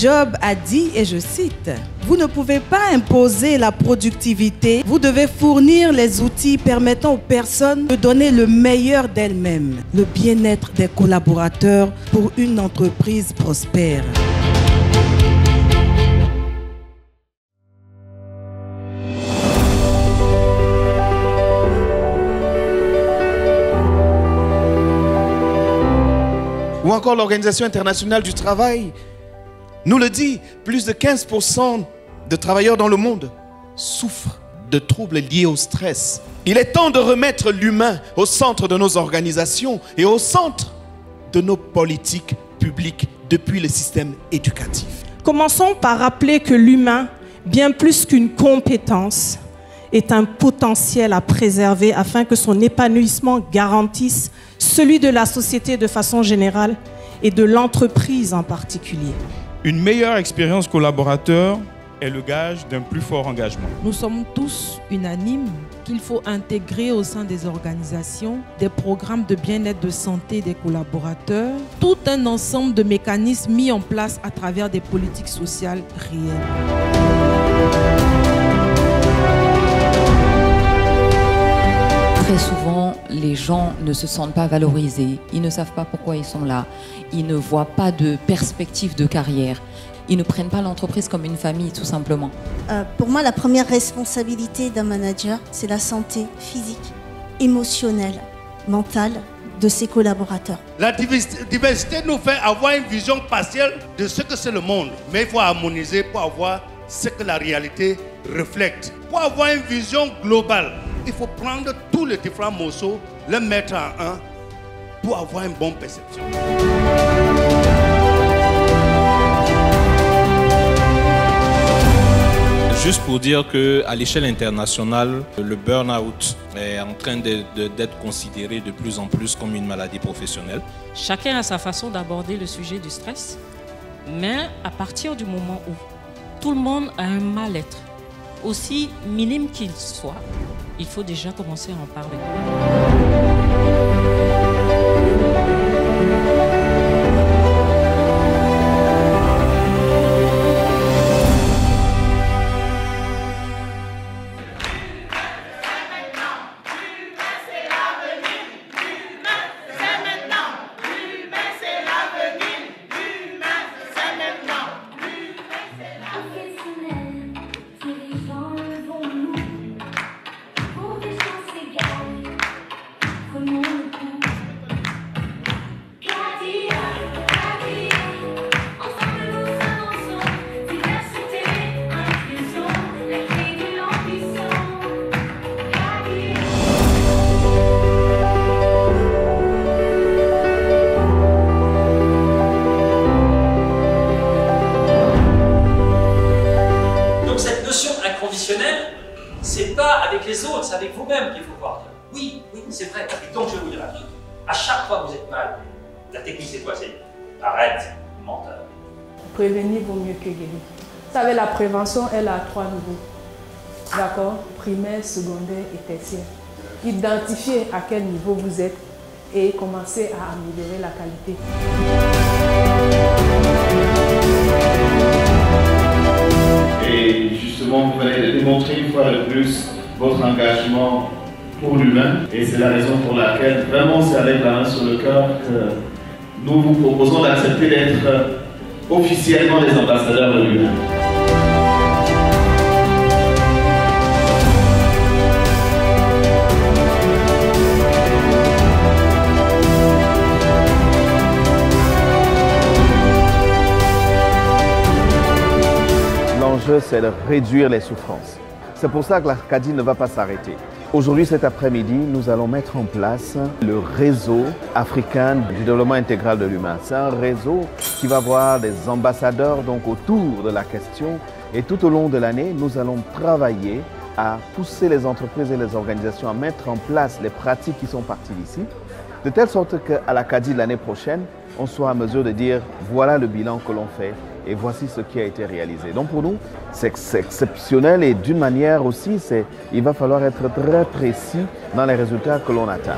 Jobs a dit, et je cite, « Vous ne pouvez pas imposer la productivité, vous devez fournir les outils permettant aux personnes de donner le meilleur d'elles-mêmes, le bien-être des collaborateurs pour une entreprise prospère. » Ou encore l'Organisation internationale du travail nous le dit, plus de 15% de travailleurs dans le monde souffrent de troubles liés au stress. Il est temps de remettre l'humain au centre de nos organisations et au centre de nos politiques publiques depuis le système éducatif. Commençons par rappeler que l'humain, bien plus qu'une compétence, est un potentiel à préserver afin que son épanouissement garantisse celui de la société de façon générale et de l'entreprise en particulier. Une meilleure expérience collaborateur est le gage d'un plus fort engagement. Nous sommes tous unanimes qu'il faut intégrer au sein des organisations des programmes de bien-être de santé des collaborateurs, tout un ensemble de mécanismes mis en place à travers des politiques sociales réelles. Très souvent, les gens ne se sentent pas valorisés, ils ne savent pas pourquoi ils sont là, ils ne voient pas de perspective de carrière, ils ne prennent pas l'entreprise comme une famille tout simplement. Pour moi, la première responsabilité d'un manager, c'est la santé physique, émotionnelle, mentale de ses collaborateurs. La diversité nous fait avoir une vision partielle de ce que c'est le monde, mais il faut harmoniser pour avoir ce que la réalité reflète. Pour avoir une vision globale, il faut prendre tous les différents morceaux, les mettre en un pour avoir une bonne perception. Juste pour dire qu'à l'échelle internationale, le burn-out est en train d'être considéré de plus en plus comme une maladie professionnelle. Chacun a sa façon d'aborder le sujet du stress, mais à partir du moment où tout le monde a un mal-être, aussi minime qu'il soit, il faut déjà commencer à en parler. C'est pas avec les autres, c'est avec vous-même qu'il faut voir. Oui, c'est vrai. Et donc je vais vous dire un truc. À chaque fois que vous êtes mal, la technique c'est quoi? C'est arrête, menteur. Prévenir vaut mieux que guérir. Vous savez, la prévention, elle a 3 niveaux. D'accord? Primaire, secondaire et tertiaire. Identifiez à quel niveau vous êtes et commencez à améliorer la qualité. Et justement, vous venez de démontrer une fois de plus votre engagement pour l'humain. Et c'est la raison pour laquelle, vraiment, c'est avec la main sur le cœur que nous vous proposons d'accepter d'être officiellement les ambassadeurs de l'humain. L'enjeu, c'est de réduire les souffrances. C'est pour ça que l'Acadie ne va pas s'arrêter. Aujourd'hui, cet après-midi, nous allons mettre en place le réseau africain du développement intégral de l'humain. C'est un réseau qui va avoir des ambassadeurs donc, autour de la question. Et tout au long de l'année, nous allons travailler à pousser les entreprises et les organisations à mettre en place les pratiques qui sont parties d'ici, de telle sorte qu'à l'Acadie de l'année prochaine, on soit en mesure de dire voilà le bilan que l'on fait et voici ce qui a été réalisé. Donc pour nous, c'est exceptionnel et d'une manière aussi, il va falloir être très précis dans les résultats que l'on atteint.